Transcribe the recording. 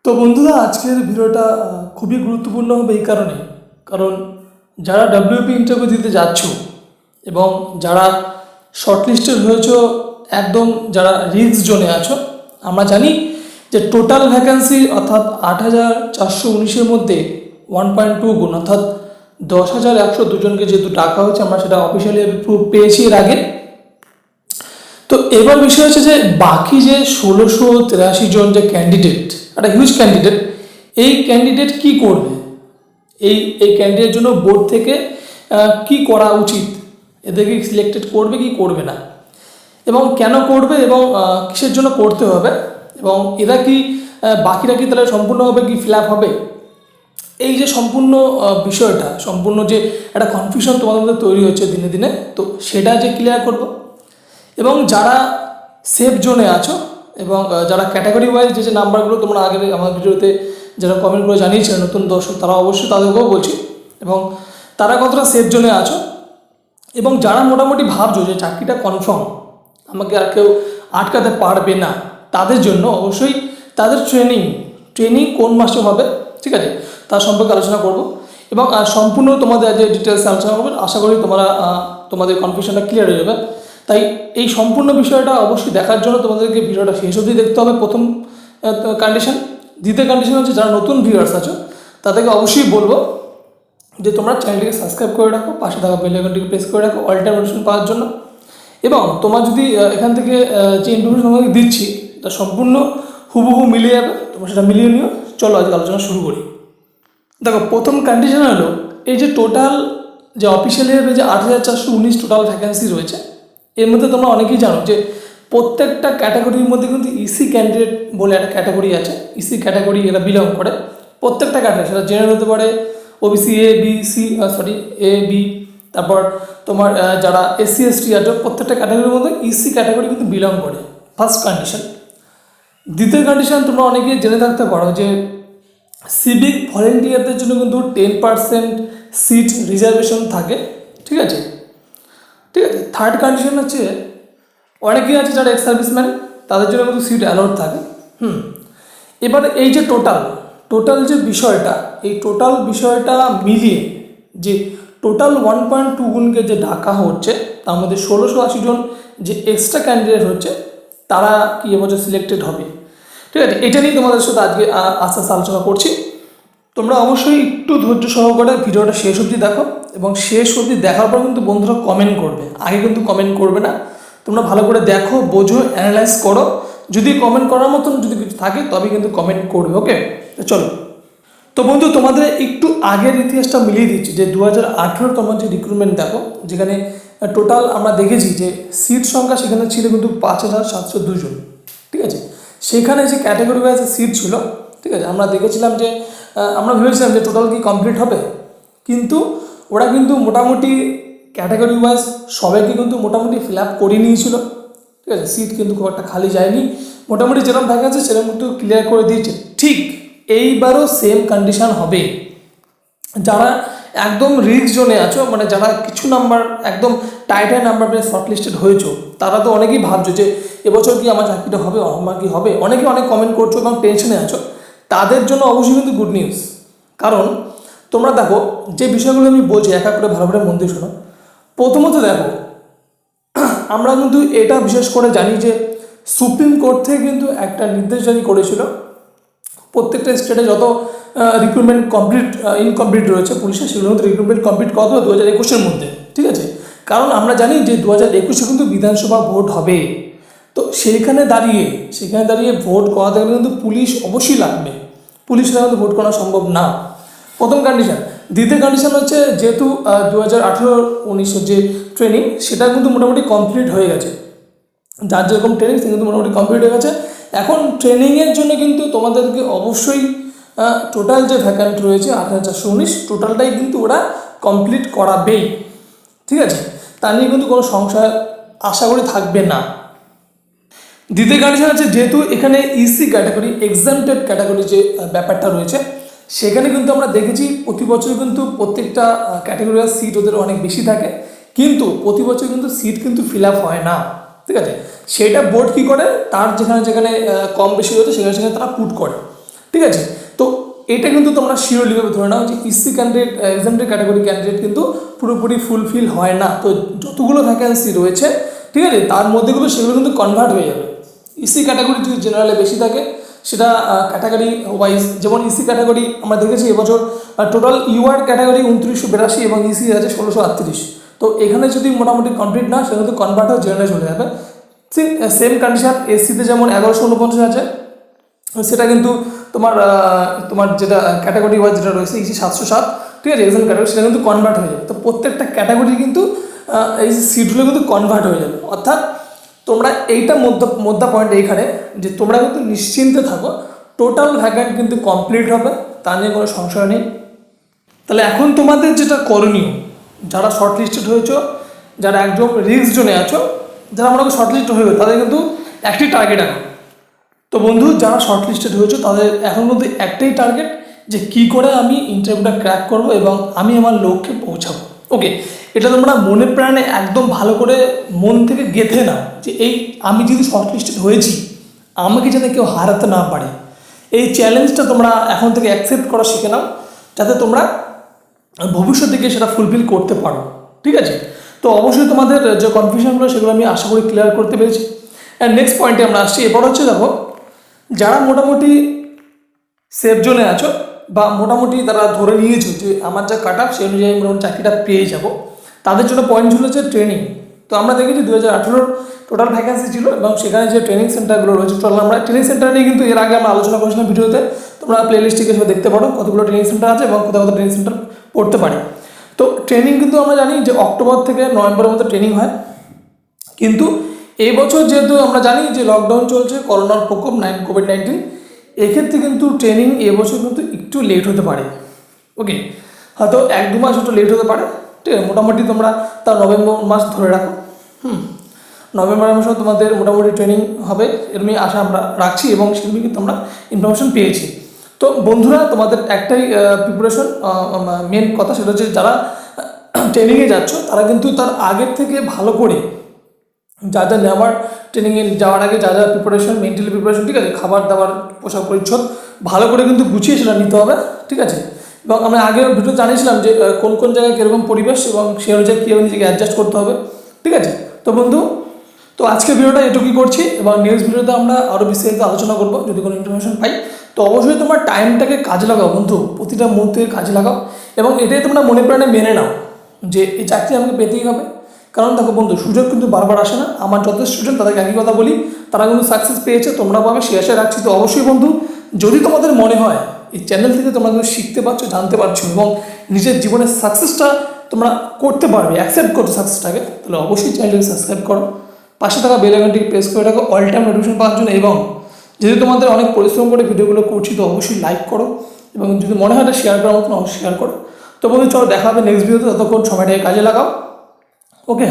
তো বন্ধুরা আজকের ভিডিওটা খুবই গুরুত্বপূর্ণ হবে এই কারণে, কারণ যারা ডাব্লিউপি ইন্টারভিউ দিতে যাচ্ছ এবং যারা শর্টলিস্টেড হয়েছো, একদম যারা রিস্ক জোনে আছো, আমরা জানি যে টোটাল ভ্যাকেন্সি অর্থাৎ 8,419-এর মধ্যে 1.2 গুণ অর্থাৎ 10,102 জনকে যেহেতু ডাকা হয়েছে, আমরা সেটা অফিসিয়ালি প্রুফ পেয়েছি এর আগে। তো এবার বিষয় হচ্ছে যে বাকি যে 1,683 জন যে ক্যান্ডিডেট, একটা হিউজ ক্যান্ডিডেট, এই ক্যান্ডিডেট কি করবে, এই এই ক্যান্ডিডেট জন্য বোর্ড থেকে কি করা উচিত, এদেরকে সিলেক্টেড করবে কি করবে না, এবং কেন করবে এবং কিসের জন্য করতে হবে, এবং এরা কি বাকিরা কি তাহলে সম্পূর্ণভাবে কি ফিল আপ হবে, এই যে সম্পূর্ণ বিষয়টা, সম্পূর্ণ যে একটা কনফিউশন তোমাদের মধ্যে তৈরি হচ্ছে দিনে দিনে, তো সেটা যে ক্লিয়ার করবো। এবং যারা সেফ জোনে আছো এবং যারা ক্যাটাগরি ওয়াইজ যে নাম্বারগুলো তোমরা আগে আমার ভিডিওতে যারা কমেন্ট করে জানিয়েছে নতুন দর্শক, তারা অবশ্যই তাদেরকেও বলছি, এবং তারা কতটা সেফ জোনে আছো, এবং যারা মোটামুটি ভাবছো যে চাকরিটা কনফার্ম, আমাকে আর কেউ আটকাতে পারবে না, তাদের জন্য অবশ্যই তাদের ট্রেনিং কোন মাসে হবে, ঠিক আছে, তার সম্পর্কে আলোচনা করব, এবং সম্পূর্ণ তোমাদের যে ডিটেলস আলোচনা করবো। আশা করি তোমাদের কনফিউশনটা ক্লিয়ার হয়ে যাবে। তাই এই সম্পূর্ণ বিষয়টা অবশ্যই দেখার জন্য তোমাদেরকে ভিডিওটা শেষ অবধি দেখতে হবে। প্রথম কন্ডিশন। দ্বিতীয় কন্ডিশন হচ্ছে যারা নতুন ভিউয়ার্স আছো তাদেরকে অবশ্যই বলবো যে তোমরা চ্যানেলটিকে সাবস্ক্রাইব করে রাখো, পাশে থাকা বেল আইকনটিকে প্রেস করে রাখো অল টাইম নোটিফিকেশন পাওয়ার জন্য। এবং তোমার যদি এখান থেকে যে ইনফরমেশন তোমাকে দিচ্ছি তা সম্পূর্ণ হুবহু মিলিয়ে যাবে, তোমরা সেটা মিলিয়ে নিও। চলো আজকে আলোচনা শুরু করি। দেখো, প্রথম কন্ডিশন হলো এই যে টোটাল যে অফিসিয়ালি যে 8,419 টোটাল ভ্যাকেন্সি রয়েছে, এর মধ্যে তোমরা অনেকেই জানো যে প্রত্যেকটা ক্যাটাগরির মধ্যে কিন্তু ইসি ক্যান্ডিডেট বলে একটা ক্যাটাগরি আছে। ইসি ক্যাটাগরি এরা বিলং করে। প্রত্যেকটা ক্যাটাগরি, সেটা জেনারেল হতে পারে, ওবিসি এ বি, তারপর তোমার যারা এসসি এসটি আছে, প্রত্যেকটা ক্যাটাগরির মধ্যে ইসি ক্যাটাগরি কিন্তু বিলং করে। First condition. দ্বিতীয় কন্ডিশন, তোমরা অনেকেই জেনে থাকতে পারো যে সিভিক ভলেন্টিয়ারদের জন্য কিন্তু 10% সিট রিজার্ভেশন থাকে, ঠিক আছে। থার্ড কন্ডিশন হচ্ছে অনেকেই আছে যারা এক্স সার্ভিসম্যান, তাদের জন্য কিন্তু সিট অ্যালাউড থাকে। এবার এই যে টোটাল যে বিষয়টা, এই টোটাল বিষয়টা মিলিয়ে যে টোটাল 1.2 গুণকে যে ডাকা হচ্ছে, তার মধ্যে 1,680 জন যে এক্সট্রা ক্যান্ডিডেট হচ্ছে, তারা কি এবছর সিলেক্টেড হবে, ঠিক আছে। এটা নিয়ে তোমাদের সাথে আজকে আস্তে আস্তে আলোচনা করছি। তোমরা অবশ্যই একটু ধৈর্য সহকারে ভিডিওটা শেষ অবধি দেখো, এবং শেষ অবধি দেখার পর কিন্তু বন্ধুরা কমেন্ট করবে, আগে কিন্তু কমেন্ট করবে না। তোমরা ভালো করে দেখো, বোঝো, অ্যানালাইজ করো, যদি কমেন্ট করার মতন যদি কিছু থাকে তবে কিন্তু কমেন্ট করবে। ওকে, চলো। তো বন্ধু, তোমাদের একটু আগের ইতিহাসটা মিলিয়ে দিচ্ছি যে 2018 তোমার যে রিক্রুটমেন্ট দেখো, যেখানে টোটাল আমরা দেখেছি যে সিট সংখ্যা সেখানে ছিল কিন্তু 5,702 জন, ঠিক আছে। সেখানে যে ক্যাটাগরি ওয়াইজ সিট ছিল, ঠিক আছে, আমরা দেখেছিলাম যে আমরা ভেবেছিলাম যে টোটাল কি কমপ্লিট হবে, কিন্তু ওরা কিন্তু মোটামুটি ক্যাটাগরি ওয়াইজ সবাইকে কিন্তু মোটামুটি ফিল আপ করে নিয়েছিল, ঠিক আছে। সিট কিন্তু খুব একটা খালি যায়নি, মোটামুটি যেরকম ভ্যাকেন্সি সেরকম কিন্তু ক্লিয়ার করে দিয়েছে। ঠিক এইবারও সেম কন্ডিশন হবে। যারা একদম রিস্ক জোনে আছো, মানে যারা কিছু নাম্বার একদম টাইট নাম্বার পেয়ে শর্ট লিস্টেড হয়েছো, তারা তো অনেকেই ভাবছো যে এবছর কি আমার চাকরিটা হবে, আমার কি হবে, অনেকে অনেক কমেন্ট করছো এবং টেনশনে আছো। তাদের জন্য অবশ্যই কিন্তু গুড নিউজ। কারণ তোমরা দেখো, যে বিষয়গুলো আমি বলছি এক এক করে ভালো করে মন দিয়ে শোনো। প্রথমত দেখো, আমরা কিন্তু এটা বিশেষ করে জানি যে সুপ্রিম কোর্ট থেকে কিন্তু একটা নির্দেশ জারি করেছিল প্রত্যেকটা স্টেটে যত রিক্রুটমেন্ট ইনকমপ্লিট রয়েছে পুলিশের, সেগুলো কিন্তু রিক্রুটমেন্ট কমপ্লিট করা হবে 2021-এর মধ্যে, ঠিক আছে। কারণ আমরা জানি যে 2021-এ কিন্তু বিধানসভা ভোট হবে। তো সেইখানে দাঁড়িয়ে ভোট করাতে গেলে কিন্তু পুলিশ অবশ্যই লাগবে। পুলিশ ছাড়া কিন্তু ভোট করা সম্ভব না, প্রথম কন্ডিশন। দ্বিতীয় কন্ডিশন হচ্ছে যেহেতু 2018-19 যে ট্রেনিং, সেটা কিন্তু মোটামুটি কমপ্লিট হয়ে গেছে। যার যেরকম ট্রেনিং সে কিন্তু মোটামুটি কমপ্লিট হয়ে গেছে। এখন ট্রেনিংয়ের জন্য কিন্তু তোমাদেরকে অবশ্যই টোটাল যে ভ্যাকান্ট রয়েছে 8,419, টোটালটাই কিন্তু ওরা কমপ্লিট করাবেই, ঠিক আছে। তা নিয়ে কিন্তু কোনো সংশয় আশা করি থাকবে না। দ্বিতীয় কন্ডিশন আছে, যেহেতু এখানে ইসি ক্যাটাগরি এক্সামটেড ক্যাটাগরি যে ব্যাপারটা রয়েছে, সেখানে কিন্তু আমরা দেখেছি প্রতি বছর কিন্তু প্রত্যেকটা ক্যাটাগরির সিট ওদের অনেক বেশি থাকে, কিন্তু প্রতি বছর কিন্তু সিট কিন্তু ফিল আপ হয় না, ঠিক আছে। সেটা বোর্ড কী করে, তার যেখানে যেখানে কম বেশি রয়েছে সেখানে সেখানে তারা পুট করে। ঠিক আছে। তো এটা কিন্তু তোমরা শিওরলিভাবে ধরে নাও যে EC candidate exempted category candidate কিন্তু পুরোপুরি ফুলফিল হয় না। তো যতগুলো ভ্যাকেন্সি রয়েছে, ঠিক আছে, তার মধ্যেগুলো সেগুলো কিন্তু কনভার্ট হয়ে যাবে। ইসি ক্যাটাগরি যদি জেনারেলে বেশি থাকে সেটা ক্যাটাগরি ওয়াইজ, যেমন ইসি ক্যাটাগরি আমরা দেখেছি এবছর টোটাল ইউআর ক্যাটাগরি 2982 এবং ইসি আছে 1638। তো এখানে যদি মোটামুটি কমপ্লিট না, সেটা কিন্তু কনভার্ট হয়ে জেনারেলে চলে যাবে। সেম কন্ডিশন এসসিতে যেমন 1149 আছে, সেটা কিন্তু তোমার তোমার যেটা ক্যাটাগরি ওয়াইজ যেটা রয়েছে ইসি 707, ঠিক আছে, এক্সাম ক্যাটাগরি, সেটা কিন্তু কনভার্ট হয়ে যাবে। তো প্রত্যেকটা ক্যাটাগরি কিন্তু এই সিটগুলো কিন্তু কনভার্ট হয়ে যাবে। অর্থাৎ তোমরা এইটা মধ্যা পয়েন্ট এইখানে যে তোমরা কিন্তু নিশ্চিন্তে থাকো, টোটাল ভ্যাকেন্ট কিন্তু কমপ্লিট হবে, তা নিয়ে কোনো সংশয় নেই। তাহলে এখন তোমাদের যেটা করণীয়, যারা শর্ট লিস্টেড হয়েছো, যারা একদম রিস্ক জোনে আছো, যারা মনে করো শর্ট লিস্ট হয়ে গেছে, তাদের কিন্তু একটি টার্গেট এখন। তো বন্ধু, যারা শর্ট লিস্টেড হয়েছে তাদের এখন কিন্তু একটাই টার্গেট যে কী করে আমি ইন্টারভিউটা ক্র্যাক করব এবং আমি আমার লক্ষ্যে পৌঁছাবো। ওকে, এটা তোমরা মনে প্রাণে একদম ভালো করে মন থেকে গেঁথে নাও যে এই আমি যদি শর্ট লিস্টেড হয়েছি, আমাকে যাতে কেউ হারাতে না পারে। এই চ্যালেঞ্জটা তোমরা এখন থেকে অ্যাকসেপ্ট করা শিখে নাও, যাতে তোমরা ভবিষ্যতে গিয়ে সেটা ফুলফিল করতে পারো। ঠিক আছে, তো অবশ্যই তোমাদের যে কনফিউশনগুলো সেগুলো আমি আশা করি ক্লিয়ার করতে পেরেছি। অ্যান্ড নেক্সট পয়েন্টে আমরা আসছি। এবার হচ্ছে দেখো, যারা মোটামুটি সেফ জোনে আছো বা মোটামুটি তারা ধরে নিয়েছো যে আমার যা কাট আপ সেই অনুযায়ী মোটামুটি চাকরিটা পেয়ে যাব, তাদের জন্য পয়েন্ট ছিল যে ট্রেনিং। তো আমরা দেখেছি 2018 টোটাল ভ্যাকেন্সি ছিল এবং সেখানে যে ট্রেনিং সেন্টারগুলো রয়েছে, চলো আমরা ট্রেনিং সেন্টার নিয়ে কিন্তু এর আগে আমরা আলোচনা করেছিলাম ভিডিওতে, তোমরা প্লে লিস্টে এসে দেখতে পারো কতগুলো ট্রেনিং সেন্টার আছে এবং কোথাও কোথাও ট্রেনিং সেন্টার পড়তে পারি। তো ট্রেনিং কিন্তু আমরা জানি যে অক্টোবর থেকে নভেম্বরের মধ্যে ট্রেনিং হয়, কিন্তু এই বছর যেহেতু আমরা জানি যে লকডাউন চলছে, করোনার প্রকোপ কোভিড-19, এক্ষেত্রে কিন্তু ট্রেনিং এবছর কিন্তু একটু লেট হতে পারে। ওকে, হয়তো 1-2 মাস একটু লেট হতে পারে, ঠিক আছে। মোটামুটি তোমরা তার নভেম্বর মাস ধরে রাখো। নভেম্বর মাসে তোমাদের মোটামুটি ট্রেনিং হবে, এরকমই আশা আমরা রাখছি এবং সেরকমই কিন্তু আমরা ইনফরমেশন পেয়েছি। তো বন্ধুরা, তোমাদের একটাই প্রিপারেশন, মেন কথা সেটা হচ্ছে যারা ট্রেনিংয়ে যাচ্ছ তারা কিন্তু তার আগের থেকে ভালো করে যা যা নেওয়ার, ট্রেনিংয়ে যাওয়ার আগে যা যা প্রিপারেশন, মেন্টালি প্রিপারেশন, ঠিক আছে, খাবার দাবার, পোশাক পরিচ্ছদ ভালো করে কিন্তু গুছিয়ে সেটা নিতে হবে, ঠিক আছে। এবং আমরা আগের ভিডিও জানিয়েছিলাম যে কোন কোন জায়গায় কীরকম পরিবেশ এবং সেই অনুযায়ী কীভাবে নিজেকে অ্যাডজাস্ট করতে হবে, ঠিক আছে। তো বন্ধু, তো আজকের ভিডিওটা এটুকুই করছি এবং নেক্সট ভিডিওতে আমরা আরও বিস্তারিত আলোচনা করবো যদি কোনো ইনফরমেশন পাই। তো অবশ্যই তোমার টাইমটাকে কাজে লাগাও বন্ধু, প্রতিটা মুহূর্তে কাজে লাগাও এবং এটাই তোমরা মনে প্রাণে মেনে নাও যে এই চাকরি আমাকে পেতেই হবে। কারণ দেখো বন্ধু, সুযোগ কিন্তু বারবার আসে না। আমার যত স্টুডেন্ট তাদেরকে একই কথা বলি, তারা কিন্তু সাকসেস পেয়েছে, তোমরা পাবে, সে আশা রাখছি। তো অবশ্যই বন্ধু, যদি তোমাদের মনে হয় এই চ্যানেল থেকে তোমরা কিন্তু শিখতে পারছো, জানতে পারছো এবং নিজের জীবনের সাকসেসটা তোমরা করতে পারবে, অ্যাকসেপ্ট করছো সাকসেসটাকে, তাহলে অবশ্যই চ্যানেলটাকে সাবস্ক্রাইব করো, পাশে থাকা বেল আইকনটিকে প্রেস করে রাখো অল টাইম নোটিফিকেশন পাওয়ার জন্য। এবং যদি তোমাদের অনেক পরিশ্রম করে ভিডিওগুলো করছি, তো অবশ্যই লাইক করো এবং যদি মনে হয় এটা শেয়ার করার মতন অবশ্যই শেয়ার করো। তো বন্ধু, চলো দেখা হবে নেক্সট ভিডিওতে, ততক্ষণ সময়টাকে কাজে লাগাও। ওকে।